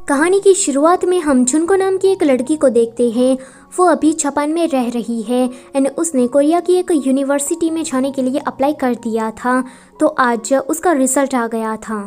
कहानी की शुरुआत में हम जुनको नाम की एक लड़की को देखते हैं। वो अभी जापान में रह रही है एंड उसने कोरिया की एक यूनिवर्सिटी में जाने के लिए अप्लाई कर दिया था। तो आज उसका रिजल्ट आ गया था।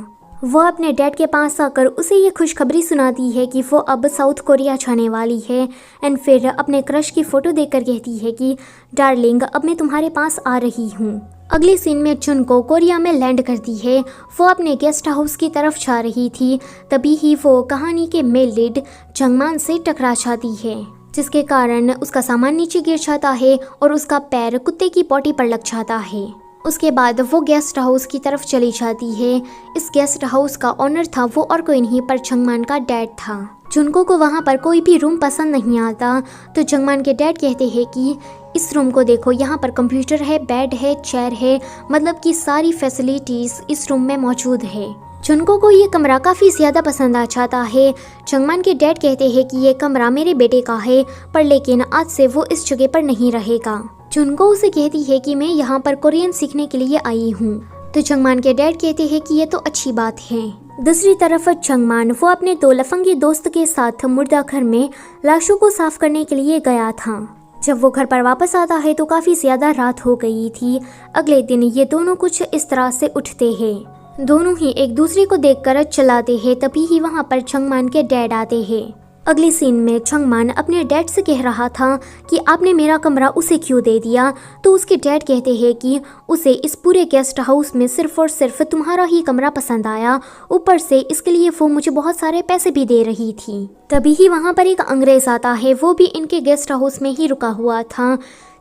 वो अपने डैड के पास आकर उसे ये खुशखबरी सुनाती है कि वो अब साउथ कोरिया जाने वाली है एंड फिर अपने क्रश की फ़ोटो देखकर कहती है कि डार्लिंग अब मैं तुम्हारे पास आ रही हूँ। अगले सीन में जुनको कोरिया में लैंड करती है। वो अपने गेस्ट हाउस की तरफ जा रही थी, तभी ही वो कहानी के मेल लीड जंगमान से टकरा जाती है, जिसके कारण उसका सामान नीचे गिर जाता है और उसका पैर कुत्ते की पॉटी पर लग जाता है। उसके बाद वो गेस्ट हाउस की तरफ चली जाती है। इस गेस्ट हाउस का ऑनर था वो और कोई नहीं पर जंगमान का डैड था। जुनको को वहाँ पर कोई भी रूम पसंद नहीं आता, तो जंगमान के डैड कहते हैं कि इस रूम को देखो, यहाँ पर कंप्यूटर है, बेड है, चेयर है, मतलब कि सारी फैसिलिटीज़ इस रूम में मौजूद है। जुनको को ये कमरा काफ़ी ज़्यादा पसंद आ जाता है। जंगमान के डैड कहते हैं कि ये कमरा मेरे बेटे का है, पर लेकिन आज से वो इस जगह पर नहीं रहेगा। जुनको उसे कहती है कि मैं यहाँ पर कोरियन सीखने के लिए आई हूँ, तो जंगमान के डैड कहते हैं कि ये तो अच्छी बात है। दूसरी तरफ जंगमान वो अपने दो लफंगी दोस्त के साथ मुर्दा घर में लाशों को साफ करने के लिए गया था। जब वो घर पर वापस आता है तो काफ़ी ज़्यादा रात हो गई थी। अगले दिन ये दोनों कुछ इस तरह से उठते हैं। दोनों ही एक दूसरे को देखकर चिल्लाते हैं, तभी ही वहाँ पर जंगमान के डैड आते हैं। अगले सीन में जंगमान अपने डैड से कह रहा था कि आपने मेरा कमरा उसे क्यों दे दिया, तो उसके डैड कहते हैं कि उसे इस पूरे गेस्ट हाउस में सिर्फ और सिर्फ तुम्हारा ही कमरा पसंद आया, ऊपर से इसके लिए वो मुझे बहुत सारे पैसे भी दे रही थी। तभी ही वहाँ पर एक अंग्रेज आता है, वो भी इनके गेस्ट हाउस में ही रुका हुआ था।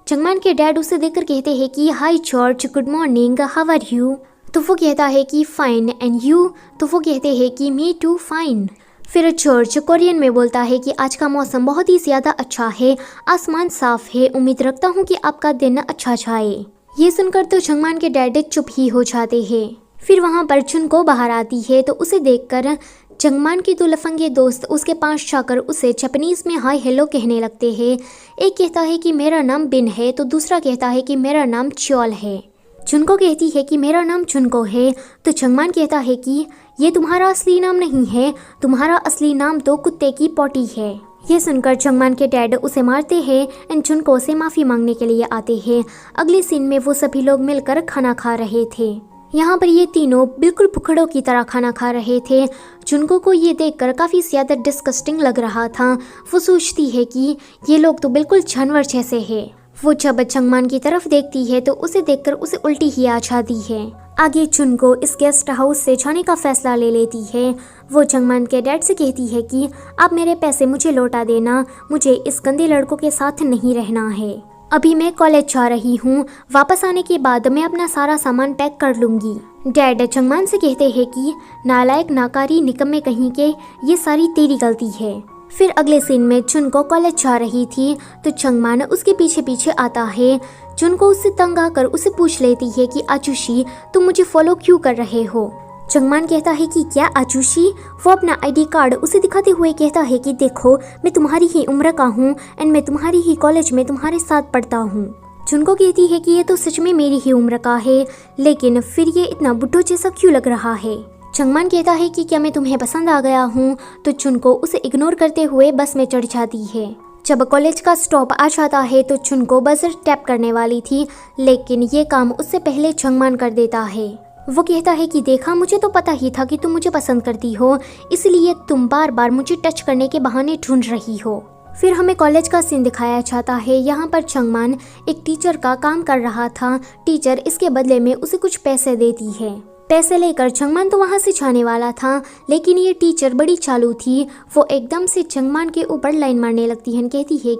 जंगमान के डैड उसे देखकर कहते हैं कि hi George, good morning, how are you. तो वो कहता है कि फाइन, एंड यू। तो वो कहते हैं कि मी टू फाइन। फिर जॉर्ज कोरियन में बोलता है कि आज का मौसम बहुत ही ज़्यादा अच्छा है, आसमान साफ है, उम्मीद रखता हूँ कि आपका दिन अच्छा जाए। ये सुनकर तो जंगमान के डैड चुप ही हो जाते हैं। फिर वहाँ पर जुनको बाहर आती है, तो उसे देखकर जंगमान के दो लफंगे दोस्त उसके पास जाकर उसे जापानीज में हाय हेलो कहने लगते हैं। एक कहता है कि मेरा नाम बिन है, तो दूसरा कहता है कि मेरा नाम च्योल है। जुनको कहती है कि मेरा नाम जुनको है, तो जंगमान कहता है कि ये तुम्हारा असली नाम नहीं है, तुम्हारा असली नाम तो कुत्ते की पॉटी है। ये सुनकर जंगमान के डैड उसे मारते हैं एंड जुनको से माफ़ी मांगने के लिए आते हैं। अगले सीन में वो सभी लोग मिलकर खाना खा रहे थे। यहाँ पर ये तीनों बिल्कुल भुखड़ों की तरह खाना खा रहे थे। जुनको को ये देखकर काफ़ी ज़्यादा डिस्गस्टिंग लग रहा था। वो सोचती है कि ये लोग तो बिल्कुल जानवर जैसे हैं। वो जब जंगमान की तरफ देखती है तो उसे देखकर उसे उल्टी ही आ जाती है। आगे जुनको इस गेस्ट हाउस से जाने का फैसला ले लेती है। वो जंगमान के डैड से कहती है कि आप मेरे पैसे मुझे लौटा देना, मुझे इस गंदे लड़कों के साथ नहीं रहना है। अभी मैं कॉलेज जा रही हूँ, वापस आने के बाद मैं अपना सारा सामान पैक कर लूँगी। डैड जंगमान से कहते हैं कि नालायक, नाकारी, निकम्मे कहीं के, ये सारी तेरी गलती है। फिर अगले सीन में जुनको कॉलेज जा रही थी, तो जंगमान उसके पीछे पीछे आता है। जुनको उससे तंग आकर उसे पूछ लेती है कि आजुशी तुम मुझे फॉलो क्यों कर रहे हो। जंगमान कहता है कि क्या आजुशी। वो अपना आईडी कार्ड उसे दिखाते हुए कहता है कि देखो मैं तुम्हारी ही उम्र का हूँ एंड मैं तुम्हारी ही कॉलेज में तुम्हारे साथ पढ़ता हूँ। जुनको कहती है कि ये तो सच में मेरी ही उम्र का है, लेकिन फिर ये इतना बुड्ढो जैसा क्यों लग रहा है। जंगमान कहता है कि क्या मैं तुम्हें पसंद आ गया हूँ, तो जुनको उसे इग्नोर करते हुए बस में चढ़ जाती है। जब कॉलेज का स्टॉप आ जाता है तो जुनको बजर टैप करने वाली थी, लेकिन ये काम उससे पहले जंगमान कर देता है। वो कहता है कि देखा, मुझे तो पता ही था कि तुम मुझे पसंद करती हो, इसलिए तुम बार बार मुझे टच करने के बहाने ढूंढ रही हो। फिर हमें कॉलेज का सीन दिखाया जाता है। यहाँ पर जंगमान एक टीचर का काम कर रहा था। टीचर इसके बदले में उसे कुछ पैसे देती है। पैसे लेकर जंगमान तो वहाँ से जाने वाला था, लेकिन ये टीचर बड़ी चालू थी। वो एकदम से जंगमान के ऊपर लाइन मारने लगती है, कहती है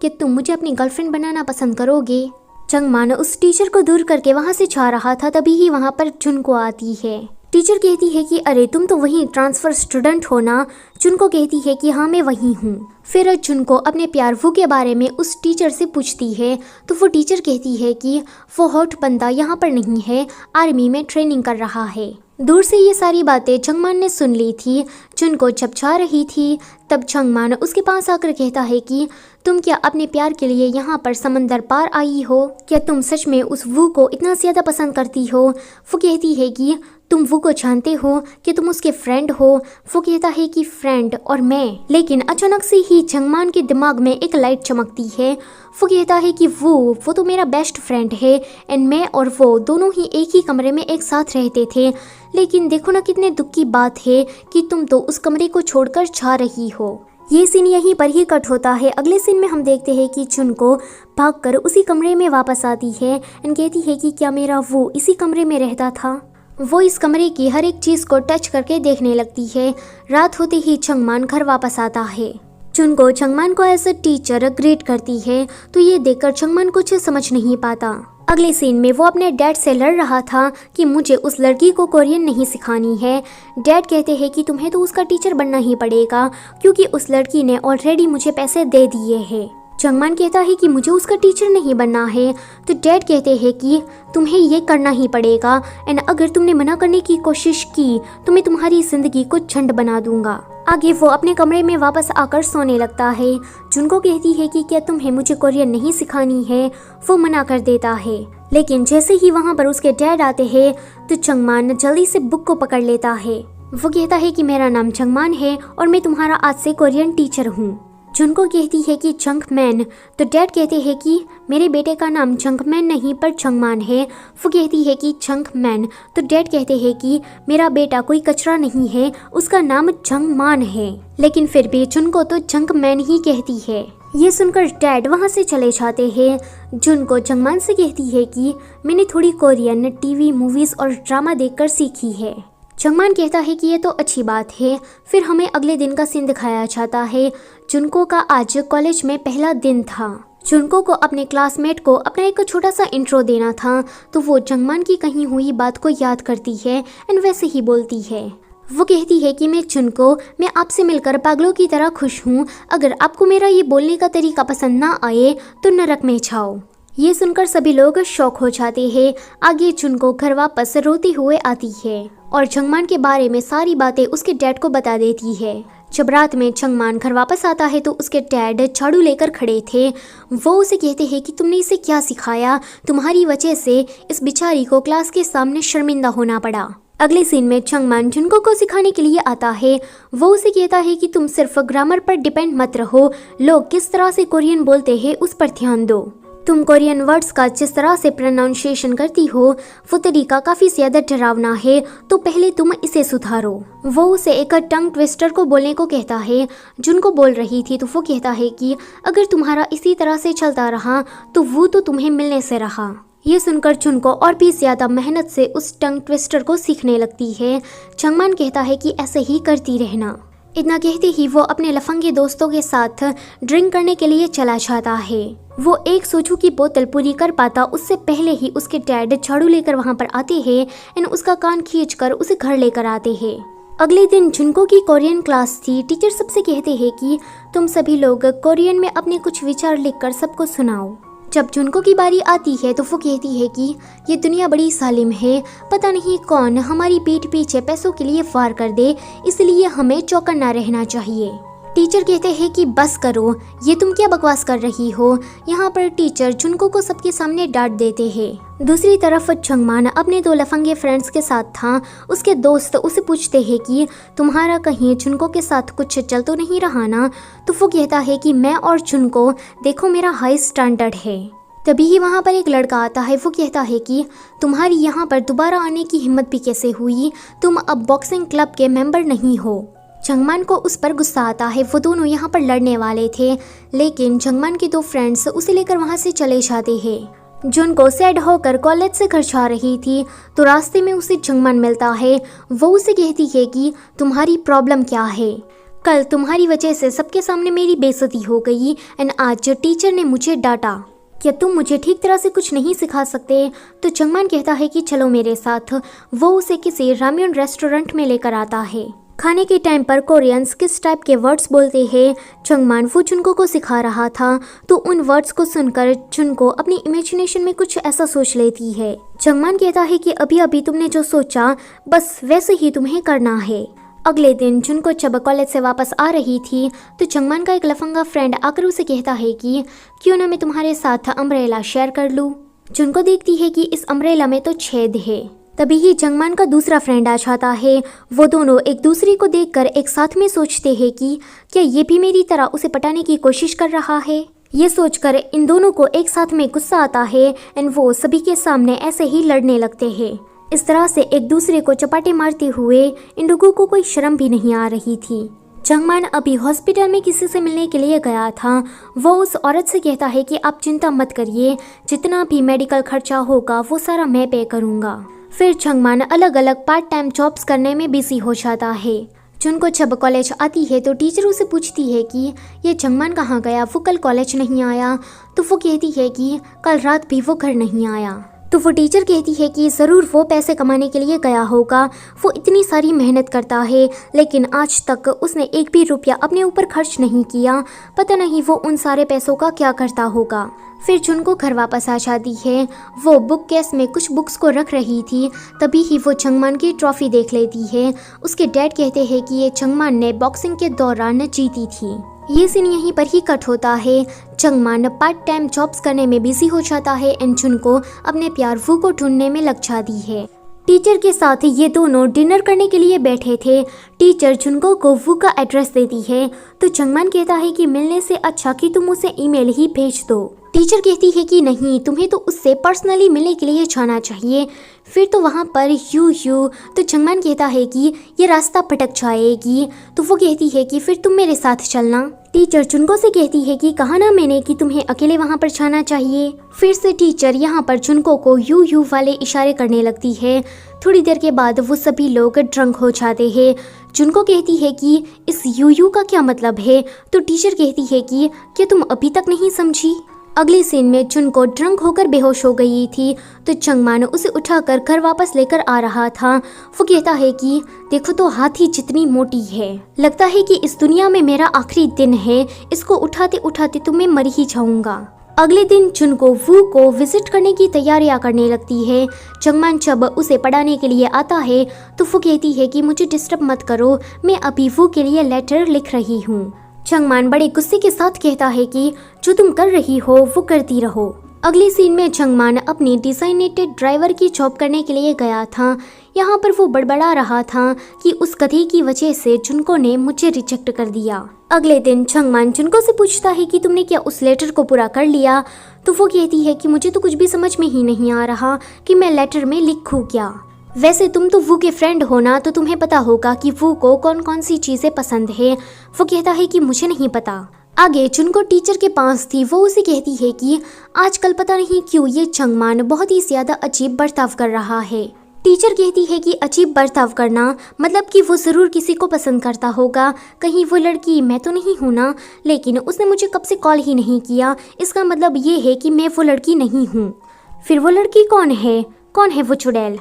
कि तुम मुझे अपनी गर्लफ्रेंड बनाना पसंद करोगे। जंगमान उस टीचर को दूर करके वहाँ से जा रहा था, तभी ही वहाँ पर जुनको आती है। टीचर कहती है कि अरे तुम तो वही ट्रांसफ़र स्टूडेंट हो ना। जुनको कहती है कि हाँ मैं वही हूँ। फिर जुनको अपने प्यार वो के बारे में उस टीचर से पूछती है, तो वो टीचर कहती है कि वो हॉट बंदा यहाँ पर नहीं है, आर्मी में ट्रेनिंग कर रहा है। दूर से ये सारी बातें जंगमान ने सुन ली थी। जुनको जब जा रही थी तब जंगमान उसके पास आकर कहता है कि तुम क्या अपने प्यार के लिए यहाँ पर समंदर पार आई हो? क्या तुम सच में उस वू को इतना ज़्यादा पसंद करती हो? वो कहती है कि तुम वो को जानते हो कि तुम उसके फ्रेंड हो। वो कहता है कि फ्रेंड और मैं। लेकिन अचानक से ही चंगमान के दिमाग में एक लाइट चमकती है। वो कहता है कि वो तो मेरा बेस्ट फ्रेंड है एंड मैं और वो दोनों ही एक ही कमरे में एक साथ रहते थे। लेकिन देखो ना कितने दुख की बात है कि तुम तो उस कमरे को छोड़कर जा रही हो। ये सीन यहीं पर ही कट होता है। अगले सीन में हम देखते हैं कि जुनको भागकर उसी कमरे में वापस आती है एंड कहती है कि क्या मेरा वो इसी कमरे में रहता था। वो इस कमरे की हर एक चीज़ को टच करके देखने लगती है। रात होते ही चंगमान घर वापस आता है। जुनको चंगमान को एज अ टीचर ग्रेट करती है तो ये देखकर चंगमान कुछ समझ नहीं पाता। अगले सीन में वो अपने डैड से लड़ रहा था कि मुझे उस लड़की को कोरियन नहीं सिखानी है। डैड कहते हैं कि तुम्हें तो उसका टीचर बनना ही पड़ेगा क्योंकि उस लड़की ने ऑलरेडी मुझे पैसे दे दिए हैं। चंगमान कहता है कि मुझे उसका टीचर नहीं बनना है तो डैड कहते हैं कि तुम्हें ये करना ही पड़ेगा एंड अगर तुमने मना करने की कोशिश की तो मैं तुम्हारी जिंदगी को झंड बना दूंगा। आगे वो अपने कमरे में वापस आकर सोने लगता है। जुनको कहती है कि क्या तुम्हें मुझे कोरियन नहीं सिखानी है। वो मना कर देता है। लेकिन जैसे ही वहाँ पर उसके डैड आते हैं तो चंगमान जल्दी से बुक को पकड़ लेता है। वो कहता है कि मेरा नाम चंगमान है और मैं तुम्हारा आज से कोरियन टीचर हूँ। जुनको कहती है कि चंगमैन तो डैड कहते हैं कि मेरे बेटे का नाम चंगमैन नहीं पर चंगमान है। वो कहती है कि चंगमैन तो डैड कहते हैं कि मेरा बेटा कोई कचरा नहीं है, उसका नाम चंगमान है। लेकिन फिर भी जुनको तो चंगमैन ही कहती है। ये सुनकर डैड वहाँ से चले जाते हैं। जुनको चंगमान से कहती है कि मैंने थोड़ी कोरियन टीवी मूवीज़ और ड्रामा देखकर सीखी है। चंगमान कहता है कि ये तो अच्छी बात है। फिर हमें अगले दिन का सीन दिखाया जाता है। जुनको का आज कॉलेज में पहला दिन था। जुनको को अपने क्लासमेट को अपना एक छोटा सा इंट्रो देना था तो वो चंगमान की कही हुई बात को याद करती है एंड वैसे ही बोलती है। वो कहती है कि मैं आपसे मिलकर पागलों की तरह खुश हूँ। अगर आपको मेरा ये बोलने का तरीका पसंद ना आए तो नरक में जाओ। ये सुनकर सभी लोग शॉक हो जाते हैं। आगे जुनको घर वापस रोते हुए आती है और चंगमान के बारे में सारी बातें उसके डैड को बता देती है। जब रात में चंगमान घर वापस आता है तो उसके डैड झाड़ू लेकर खड़े थे। वो उसे कहते हैं कि तुमने इसे क्या सिखाया, तुम्हारी वजह से इस बेचारी को क्लास के सामने शर्मिंदा होना पड़ा। अगले सीन में चंगमान जुनको को सिखाने के लिए आता है। वो उसे कहता है कि तुम सिर्फ ग्रामर पर डिपेंड मत रहो, लोग किस तरह से कोरियन बोलते हैं उस पर ध्यान दो। तुम कोरियन वर्ड्स का जिस तरह से प्रोनाउंसिएशन करती हो वो तरीका काफ़ी ज़्यादा डरावना है, तो पहले तुम इसे सुधारो। वो उसे एक टंग ट्विस्टर को बोलने को कहता है। जुनको बोल रही थी तो वो कहता है कि अगर तुम्हारा इसी तरह से चलता रहा तो वो तो तुम्हें मिलने से रहा। ये सुनकर जुनको और भी ज़्यादा मेहनत से उस टंग ट्विस्टर को सीखने लगती है। चंगमान कहता है कि ऐसे ही करती रहना। इतना कहते ही वो अपने लफंगे दोस्तों के साथ ड्रिंक करने के लिए चला जाता है। वो एक सोजू की बोतल पूरी कर पाता उससे पहले ही उसके डैड झाड़ू लेकर वहाँ पर आते हैं एंड उसका कान खींचकर उसे घर लेकर आते हैं। अगले दिन जुनको की कोरियन क्लास थी। टीचर सबसे कहते हैं कि तुम सभी लोग कोरियन में अपने कुछ विचार लिखकर सबको सुनाओ। जब जुनको की बारी आती है तो वो कहती है कि ये दुनिया बड़ी सालिम है, पता नहीं कौन हमारी पीठ पीछे पैसों के लिए वार कर दे, इसलिए हमें चौकन्ना रहना चाहिए। टीचर कहते हैं कि बस करो, ये तुम क्या बकवास कर रही हो। यहाँ पर टीचर जुनको को सबके सामने डांट देते हैं। दूसरी तरफ चंगमान अपने दो लफंगे फ्रेंड्स के साथ था। उसके दोस्त उसे पूछते हैं कि तुम्हारा कहीं जुनको के साथ कुछ चल तो नहीं रहा ना। तो वो कहता है कि मैं और जुनको देखो मेरा हाई स्टैंडर्ड है। तभी ही वहाँ पर एक लड़का आता है। वो कहता है कि तुम्हारी यहाँ पर दोबारा आने की हिम्मत भी कैसे हुई, तुम अब बॉक्सिंग क्लब के मेंबर नहीं हो। चंगमान को उस पर गुस्सा आता है। वो दोनों यहाँ पर लड़ने वाले थे लेकिन चंगमान के दो फ्रेंड्स उसे लेकर वहाँ से चले जाते हैं। जुनको सैड होकर कॉलेज से घर जा रही थी तो रास्ते में उसे चंगमान मिलता है। वो उसे कहती है कि तुम्हारी प्रॉब्लम क्या है, कल तुम्हारी वजह से सबके सामने मेरी बेइज्जती हो गई एंड आज टीचर ने मुझे डांटा, क्या तुम मुझे ठीक तरह से कुछ नहीं सिखा सकते। तो चंगमान कहता है कि चलो मेरे साथ। वो उसे किसी रामेन रेस्टोरेंट में लेकर आता है। खाने के टाइम पर कोरियंस किस टाइप के वर्ड्स बोलते हैं चंगमान वो जुनको को सिखा रहा था। तो उन वर्ड्स को सुनकर जुनको अपनी इमेजिनेशन में कुछ ऐसा सोच लेती है। चंगमान कहता है कि अभी अभी तुमने जो सोचा बस वैसे ही तुम्हें करना है। अगले दिन जुनको जब कॉलेज से वापस आ रही थी तो चंगमान का एक लफंगा फ्रेंड आकर उसे कहता है कि क्यों ना मैं तुम्हारे साथ अम्ब्रेला शेयर कर लूँ। जुनको देखती है कि इस अम्ब्रेला में तो छेद है। तभी ही जंगमान का दूसरा फ्रेंड आ जाता है। वो दोनों एक दूसरे को देखकर एक साथ में सोचते हैं कि क्या ये भी मेरी तरह उसे पटाने की कोशिश कर रहा है। ये सोचकर इन दोनों को एक साथ में गुस्सा आता है एंड वो सभी के सामने ऐसे ही लड़ने लगते हैं। इस तरह से एक दूसरे को चपाटे मारते हुए इन लोगों को कोई शर्म भी नहीं आ रही थी। जंगमान अभी हॉस्पिटल में किसी से मिलने के लिए गया था। वो उस औरत से कहता है कि आप चिंता मत करिए, जितना भी मेडिकल खर्चा होगा वो सारा मैं पे करूँगा। फिर जंगमान अलग अलग पार्ट टाइम जॉब्स करने में बिजी हो जाता है। जुनको जब कॉलेज आती है तो टीचर उसे पूछती है कि ये जंगमान कहाँ गया, वो कल कॉलेज नहीं आया। तो वो कहती है कि कल रात भी वो घर नहीं आया। तो वो टीचर कहती है कि ज़रूर वो पैसे कमाने के लिए गया होगा, वो इतनी सारी मेहनत करता है लेकिन आज तक उसने एक भी रुपया अपने ऊपर खर्च नहीं किया, पता नहीं वो उन सारे पैसों का क्या करता होगा। फिर जुनको घर वापस आ जाती है। वो बुक केस में कुछ बुक्स को रख रही थी, तभी ही वो जंगमान की ट्रॉफी देख लेती है। उसके डैड कहते हैं कि ये जंगमान ने बॉक्सिंग के दौरान जीती थी। ये सीन यहीं पर ही कट होता है। जंगमान पार्ट टाइम जॉब्स करने में बिजी हो जाता है एंड जुनको अपने प्यार वू को ढूंढने में लग जाती है। टीचर के साथ ये दोनों डिनर करने के लिए बैठे थे। टीचर जुनको को वू का एड्रेस देती है तो जंगमान कहता है कि मिलने से अच्छा कि तुम उसे ईमेल ही भेज दो। टीचर कहती है कि नहीं, तुम्हें तो उससे पर्सनली मिलने के लिए जाना चाहिए। फिर तो वहाँ पर यू तो जंगमान कहता है कि ये रास्ता भटक जाएगी। तो वो कहती है कि फिर तुम मेरे साथ चलना। टीचर जुनको से कहती है कि कहा ना मैंने कि तुम्हें अकेले वहाँ पर जाना चाहिए। फिर से टीचर यहाँ पर जुनको को यू वाले इशारे करने लगती है। थोड़ी देर के बाद वो सभी लोग ड्रंक हो जाते हैं। जुनको कहती है कि इस यू का क्या मतलब है। तो टीचर कहती है कि क्या तुम अभी तक नहीं समझी। अगले सीन में जुनको ड्रंक होकर बेहोश हो गई थी तो जंगमान उसे उठाकर घर वापस लेकर आ रहा था। वो कहता है कि देखो तो हाथी जितनी मोटी है, लगता है कि इस दुनिया में मेरा आखिरी दिन है, इसको उठाते उठाते तो मैं मर ही जाऊंगा। अगले दिन जुनको वू को विजिट करने की तैयारियां करने लगती है। जंगमान जब उसे पढ़ाने के लिए आता है तो वो कहती है कि मुझे डिस्टर्ब मत करो, मैं अभी वू के लिए लेटर लिख रही हूँ। जंगमान बड़े गुस्से के साथ कहता है कि जो तुम कर रही हो वो करती रहो। अगले सीन में जंगमान अपनी डिजाइनेटेड ड्राइवर की जॉब करने के लिए गया था। यहाँ पर वो बड़बड़ा रहा था कि उस गधे की वजह से जुनको ने मुझे रिजेक्ट कर दिया। अगले दिन जंगमान जुनको से पूछता है कि तुमने क्या उस लेटर को पूरा कर लिया। तो वो कहती है कि मुझे तो कुछ भी समझ में ही नहीं आ रहा कि मैं लेटर में लिखूँ क्या। वैसे तुम तो वू के फ्रेंड हो ना, तो तुम्हें पता होगा कि वू को कौन कौन सी चीजें पसंद है। वो कहता है कि मुझे नहीं पता। आगे जुनको टीचर के पास थी। वो उसे कहती है कि आजकल पता नहीं क्यों ये जंगमान बहुत ही ज्यादा अजीब बर्ताव कर रहा है। टीचर कहती है कि अजीब बर्ताव करना मतलब कि वो जरूर किसी को पसंद करता होगा। कहीं वो लड़की मैं तो नहीं हूँ ना, लेकिन उसने मुझे कब से कॉल ही नहीं किया, इसका मतलब ये है कि मैं वो लड़की नहीं हूँ। फिर वो लड़की कौन है वो चुड़ैल।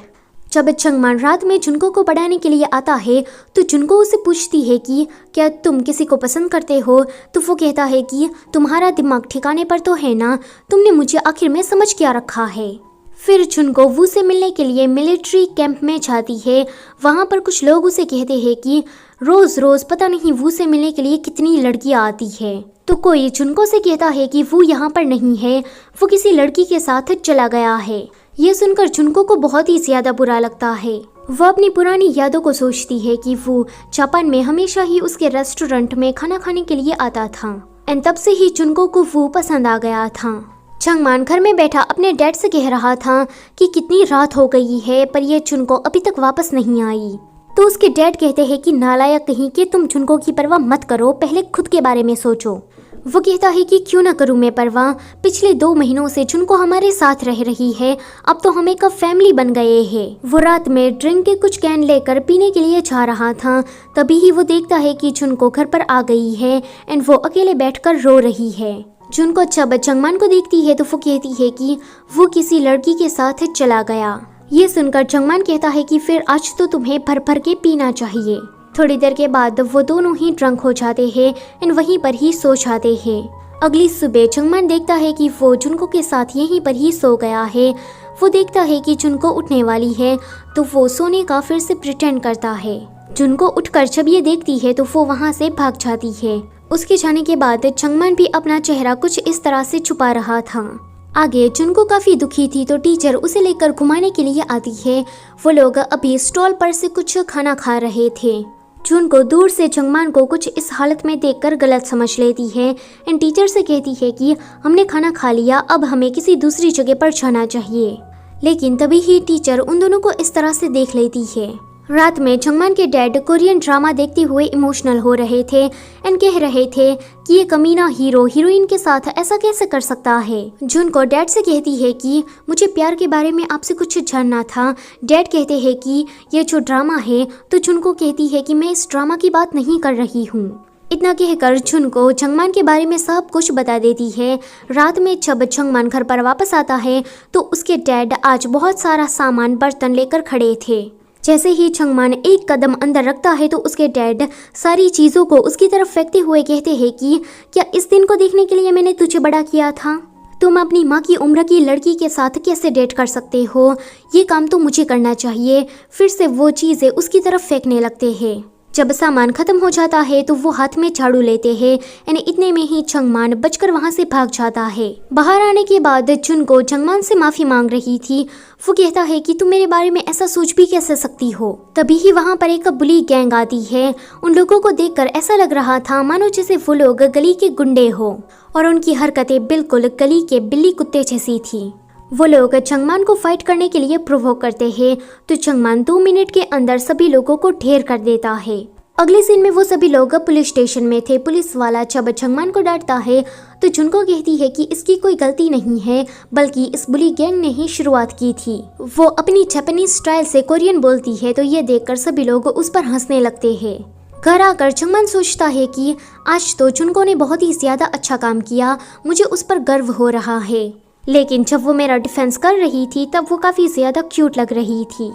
जब जंगमान रात में जुनको को पढ़ाने के लिए आता है तो जुनको उसे पूछती है कि क्या तुम किसी को पसंद करते हो। तो वो कहता है कि तुम्हारा दिमाग ठिकाने पर तो है ना, तुमने मुझे आखिर में समझ क्या रखा है। फिर जुनको वू से मिलने के लिए मिलिट्री कैंप में जाती है। वहाँ पर कुछ लोग उसे कहते हैं कि रोज रोज पता नहीं वू से मिलने के लिए कितनी लड़कियाँ आती है। तो कोई जुनको से कहता है कि वू यहाँ पर नहीं है, वो किसी लड़की के साथ चला गया है। ये सुनकर जुनको को बहुत ही ज्यादा बुरा लगता है। वो अपनी पुरानी यादों को सोचती है कि वो जापान में हमेशा ही उसके रेस्टोरेंट में खाना खाने के लिए आता था एंड तब से ही जुनको को वो पसंद आ गया था। जंगमान घर में बैठा अपने डैड से कह रहा था कि कितनी रात हो गई है पर ये जुनको अभी तक वापस नहीं आई। तो उसके डैड कहते हैं कि नालायक कहीं कि तुम जुनको की परवाह मत करो, पहले खुद के बारे में सोचो। वो कहता है कि क्यों ना करूं मैं परवाह, पिछले 2 महीनों से जुनको हमारे साथ रह रही है, अब तो हम एक फैमिली बन गए हैं। वो रात में ड्रिंक के कुछ कैन लेकर पीने के लिए जा रहा था, तभी ही वो देखता है कि जुनको घर पर आ गई है एंड वो अकेले बैठकर रो रही है। जुनको जब जंगमान को देखती है तो वो कहती है कि वो किसी लड़की के साथ चला गया। ये सुनकर जंगमान कहता है कि फिर आज तो तुम्हें भर भर के पीना चाहिए। थोड़ी देर के बाद वो दोनों ही ड्रंक हो जाते हैं एंड वहीं पर ही सो जाते हैं। अगली सुबह जंगमान देखता है कि वो जुनको के साथ यहीं पर ही सो गया है। वो देखता है कि जुनको उठने वाली है तो वो सोने का फिर से प्रिटेंड करता है। जुनको उठकर जब ये देखती है तो वो वहाँ से भाग जाती है। उसके जाने के बाद जंगमान भी अपना चेहरा कुछ इस तरह से छुपा रहा था। आगे जुनको काफी दुखी थी तो टीचर उसे लेकर घुमाने के लिए आती है। वो लोग अभी स्टॉल पर से कुछ खाना खा रहे थे। जुनको दूर से चंगमान को कुछ इस हालत में देखकर गलत समझ लेती है एंड टीचर से कहती है कि हमने खाना खा लिया, अब हमें किसी दूसरी जगह पर जाना चाहिए। लेकिन तभी ही टीचर उन दोनों को इस तरह से देख लेती है। रात में चंगमान के डैड कोरियन ड्रामा देखते हुए इमोशनल हो रहे थे एंड कह रहे थे कि ये कमीना हीरो हीरोइन के साथ ऐसा कैसे कर सकता है। जुनको डैड से कहती है कि मुझे प्यार के बारे में आपसे कुछ जानना था। डैड कहते हैं कि ये जो ड्रामा है, तो जुनको कहती है कि मैं इस ड्रामा की बात नहीं कर रही हूँ। इतना कहकर जुनको चंगमान के बारे में सब कुछ बता देती है। रात में जब चंगमान घर पर वापस आता है तो उसके डैड आज बहुत सारा सामान बर्तन लेकर खड़े थे। जैसे ही चंगमान एक कदम अंदर रखता है तो उसके डैड सारी चीज़ों को उसकी तरफ फेंकते हुए कहते हैं कि क्या इस दिन को देखने के लिए मैंने तुझे बड़ा किया था? तुम अपनी माँ की उम्र की लड़की के साथ कैसे डेट कर सकते हो? ये काम तो मुझे करना चाहिए। फिर से वो चीज़ें उसकी तरफ फेंकने लगते हैं। जब सामान खत्म हो जाता है तो वो हाथ में झाड़ू लेते हैं यानी इतने में ही चंगमान बचकर वहां से भाग जाता है। बाहर आने के बाद जुनको चंगमान से माफी मांग रही थी। वो कहता है कि तुम मेरे बारे में ऐसा सोच भी कैसे सकती हो। तभी ही वहां पर एक बुली गैंग आती है। उन लोगों को देखकर ऐसा लग रहा था मानो जैसे वो लोग गली के गुंडे हो और उनकी हरकतें बिल्कुल गली के बिल्ली कुत्ते जैसी थी। वो लोग चंगमान को फाइट करने के लिए प्रोवोक करते हैं तो चंगमान 2 मिनट के अंदर सभी लोगों को ढेर कर देता है। अगले सीन में वो सभी लोग पुलिस स्टेशन में थे। पुलिस वाला जब चंगमान को डांटता है तो जुनको कहती है कि इसकी कोई गलती नहीं है, बल्कि इस बुली गैंग ने ही शुरुआत की थी। वो अपनी जापानीज स्टाइल से कोरियन बोलती है तो ये देखकर सभी लोग उस पर हंसने लगते हैं। घर आकर चंगमान सोचता है कि आज तो जुनको ने बहुत ही ज्यादा अच्छा काम किया, मुझे उस पर गर्व हो रहा है। लेकिन जब वो मेरा डिफेंस कर रही थी तब वो काफी ज्यादा क्यूट लग रही थी।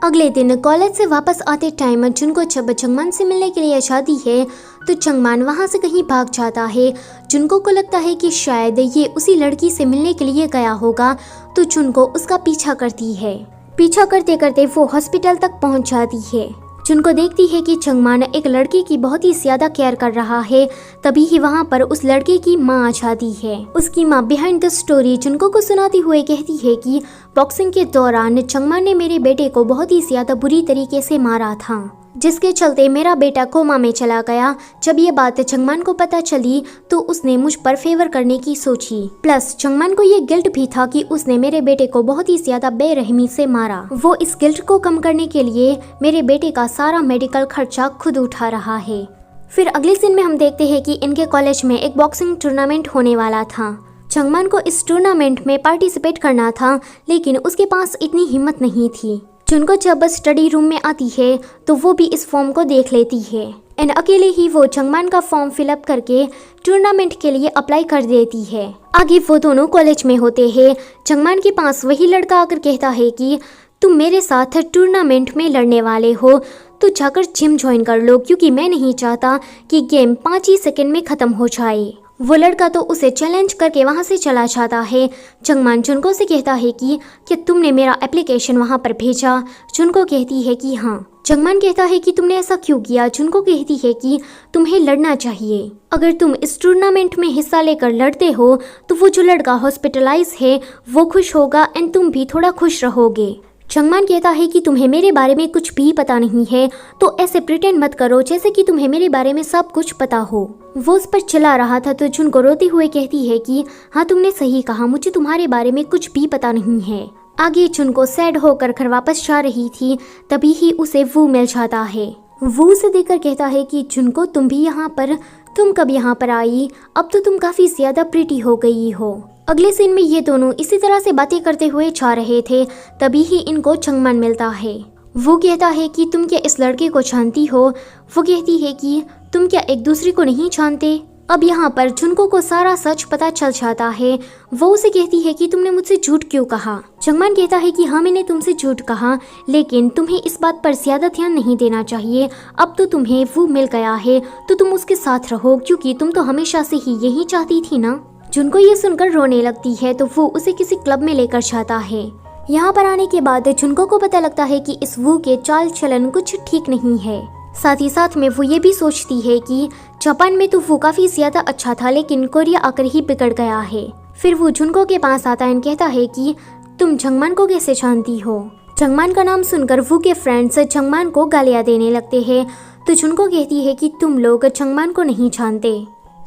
अगले दिन कॉलेज से वापस आते टाइम जुनको जब चंगमान से मिलने के लिए जाती है तो चंगमान वहां से कहीं भाग जाता है। जुनको को लगता है कि शायद ये उसी लड़की से मिलने के लिए गया होगा तो जुनको उसका पीछा करती है। पीछा करते करते वो हॉस्पिटल तक पहुंच जाती है। जुनको देखती है कि चंगमान एक लड़की की बहुत ही ज्यादा केयर कर रहा है। तभी ही वहाँ पर उस लड़के की माँ आ जाती है। उसकी माँ बिहाइंड द स्टोरी जुनको को सुनाती हुए कहती है कि बॉक्सिंग के दौरान चंगमान ने मेरे बेटे को बहुत ही ज्यादा बुरी तरीके से मारा था, जिसके चलते मेरा बेटा कोमा में चला गया। जब ये बात चंगमान को पता चली तो उसने मुझ पर फेवर करने की सोची। प्लस चंगमान को ये गिल्ट भी था कि उसने मेरे बेटे को बहुत ही ज्यादा बेरहमी से मारा। वो इस गिल्ट को कम करने के लिए मेरे बेटे का सारा मेडिकल खर्चा खुद उठा रहा है। फिर अगले सीन में हम देखते हैं कि इनके कॉलेज में एक बॉक्सिंग टूर्नामेंट होने वाला था। चंगमान को इस टूर्नामेंट में पार्टिसिपेट करना था, लेकिन उसके पास इतनी हिम्मत नहीं थी। जुनको जब स्टडी रूम में आती है तो वो भी इस फॉर्म को देख लेती है एंड अकेले ही वो चंगमान का फॉर्म फिलअप करके टूर्नामेंट के लिए अप्लाई कर देती है। आगे वो दोनों कॉलेज में होते हैं। चंगमान के पास वही लड़का आकर कहता है कि तुम मेरे साथ टूर्नामेंट में लड़ने वाले हो तो जाकर जिम ज्वाइन कर लो, क्योंकि मैं नहीं चाहता कि गेम 5 ही सेकंड में खत्म हो जाए। वो लड़का तो उसे चैलेंज करके वहां से चला जाता है। चंगमान जुनको से कहता है कि क्या तुमने मेरा एप्लीकेशन वहां पर भेजा? जुनको कहती है कि हाँ। चंगमान कहता है कि तुमने ऐसा क्यों किया? जुनको कहती है कि तुम्हें लड़ना चाहिए। अगर तुम इस टूर्नामेंट में हिस्सा लेकर लड़ते हो तो वो जो लड़का हॉस्पिटलाइज है वो खुश होगा एंड तुम भी थोड़ा खुश रहोगे। चंगमान कहता है कि तुम्हें मेरे बारे में कुछ भी पता नहीं है, तो ऐसे प्रिटेंड मत करो जैसे कि तुम्हें मेरे बारे में सब कुछ पता हो। वो उस पर चिल्ला रहा था तो जुनको रोते हुए कहती है कि हाँ तुमने सही कहा, मुझे तुम्हारे बारे में कुछ भी पता नहीं है। आगे जुनको सैड होकर घर वापस जा रही थी, तभी ही उसे वो मिल जाता है। वो उसे देखकर कहता है कि जुनको तुम भी यहाँ पर, तुम कब यहाँ पर आई? अब तो तुम काफी ज्यादा प्रिटी हो गई हो। अगले सीन में ये दोनों इसी तरह से बातें करते हुए जा रहे थे, तभी ही इनको चंगमान मिलता है। वो कहता है कि तुम क्या इस लड़के को जानती हो? वो कहती है कि तुम क्या एक दूसरे को नहीं जानते? अब यहाँ पर जुनको को सारा सच पता चल जाता है। वो उसे कहती है कि तुमने मुझसे झूठ क्यों कहा? चंगमान कहता है कि हाँ मैंने तुमसे झूठ कहा, लेकिन तुम्हें इस बात पर ज्यादा ध्यान नहीं देना चाहिए। अब तो तुम्हें वो मिल गया है तो तुम उसके साथ रहो, क्योंकि तुम तो हमेशा से ही यही चाहती थी ना। जुनको ये सुनकर रोने लगती है तो वो उसे किसी क्लब में लेकर जाता है। यहाँ पर आने के बाद जुनको को पता लगता है कि इस वो के चाल चलन कुछ ठीक नहीं है। साथ ही साथ में वो ये भी सोचती है कि जापान में तो वो काफी ज्यादा अच्छा था, लेकिन कोरिया आकर ही बिगड़ गया है। फिर वो जुनको के पास आता है और कहता है कि तुम जंगमान को कैसे जानती हो। जंगमान का नाम सुनकर वू के फ्रेंड्स जंगमान को गालियाँ देने लगते हैं। तो जुनको कहती है कि तुम लोग जंगमान को नहीं जानते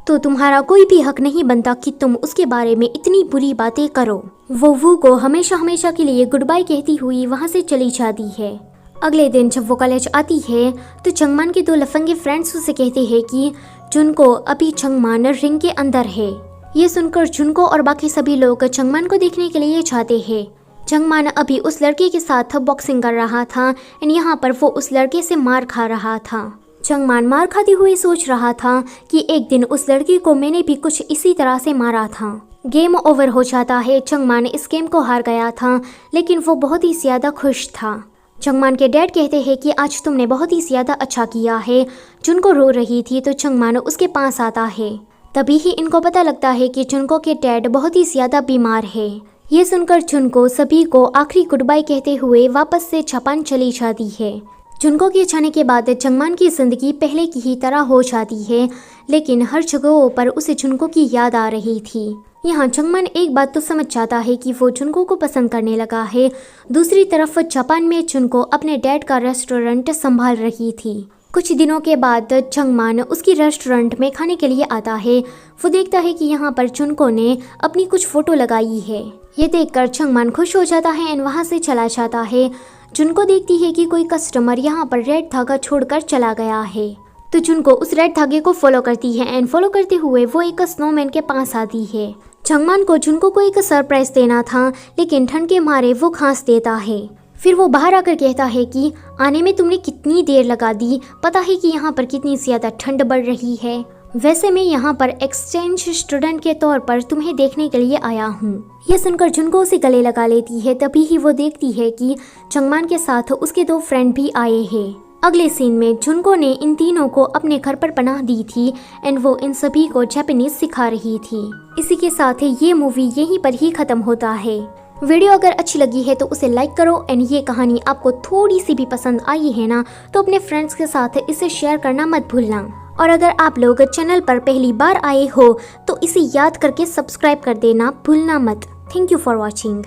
तो तुम्हारा कोई भी हक नहीं बनता कि तुम उसके बारे में इतनी बुरी बातें करो। वो वू को हमेशा हमेशा के लिए गुड बाय कहती हुई वहाँ से चली जाती है। अगले दिन जब वो कॉलेज आती है तो जंगमान के 2 लफंगे फ्रेंड्स उसे कहते हैं कि जुनको अभी जंगमान रिंग के अंदर है। ये सुनकर जुनको और बाकी सभी लोग जंगमान को देखने के लिए जाते हैं। जंगमान अभी उस लड़के के साथ बॉक्सिंग कर रहा था और यहाँ पर वो उस लड़के से मार खा रहा था। जंगमान मार खाते हुए सोच रहा था कि एक दिन उस लड़की को मैंने भी कुछ इसी तरह से मारा था। गेम ओवर हो जाता है। जंगमान इस गेम को हार गया था लेकिन वो बहुत ही ज़्यादा खुश था। जंगमान के डैड कहते हैं कि आज तुमने बहुत ही ज़्यादा अच्छा किया है। जुनको रो रही थी तो जंगमान उसके पास आता है। तभी ही इनको पता लगता है कि जुनको के डैड बहुत ही ज़्यादा बीमार है। ये सुनकर जुनको सभी को आखिरी गुड बाय कहते हुए वापस से जापान चली जाती है। जुनको के जाने के बाद जंगमान की ज़िंदगी पहले की ही तरह हो जाती है लेकिन हर जगहों पर उसे जुनको की याद आ रही थी। यहाँ जंगमान एक बात तो समझ जाता है कि वो जुनको को पसंद करने लगा है। दूसरी तरफ जापान में जुनको अपने डैड का रेस्टोरेंट संभाल रही थी। कुछ दिनों के बाद जंगमान उसकी रेस्टोरेंट में खाने के लिए आता है। वो देखता है कि यहाँ पर जुनको ने अपनी कुछ फ़ोटो लगाई है। ये देखकर जंगमान खुश हो जाता है और वहाँ से चला जाता है। जुनको देखती है कि कोई कस्टमर यहाँ पर रेड धागा छोड़कर चला गया है तो जुनको उस रेड धागे को फॉलो करती है एंड फॉलो करते हुए वो एक स्नोमैन के पास आती है। जंगमान को जुनको को एक सरप्राइज देना था लेकिन ठंड के मारे वो खांस देता है। फिर वो बाहर आकर कहता है कि आने में तुमने कितनी देर लगा दी, पता है कि यहाँ पर कितनी ज़्यादा ठंड बढ़ रही है। वैसे मैं यहाँ पर एक्सचेंज स्टूडेंट के तौर पर तुम्हें देखने के लिए आया हूँ। ये सुनकर जुनको उसे गले लगा लेती है। तभी ही वो देखती है कि जंगमान के साथ उसके 2 फ्रेंड भी आए हैं। अगले सीन में जुनको ने इन तीनों को अपने घर पर पनाह दी थी एंड वो इन सभी को जापानीज सिखा रही थी। इसी के साथ ये मूवी यहीं पर ही खत्म होता है। वीडियो अगर अच्छी लगी है तो उसे लाइक करो एंड ये कहानी आपको थोड़ी सी भी पसंद आई है ना तो अपने फ्रेंड्स के साथ इसे शेयर करना मत भूलना। और अगर आप लोग चैनल पर पहली बार आए हो तो इसे याद करके सब्सक्राइब कर देना भूलना मत। Thank you for watching.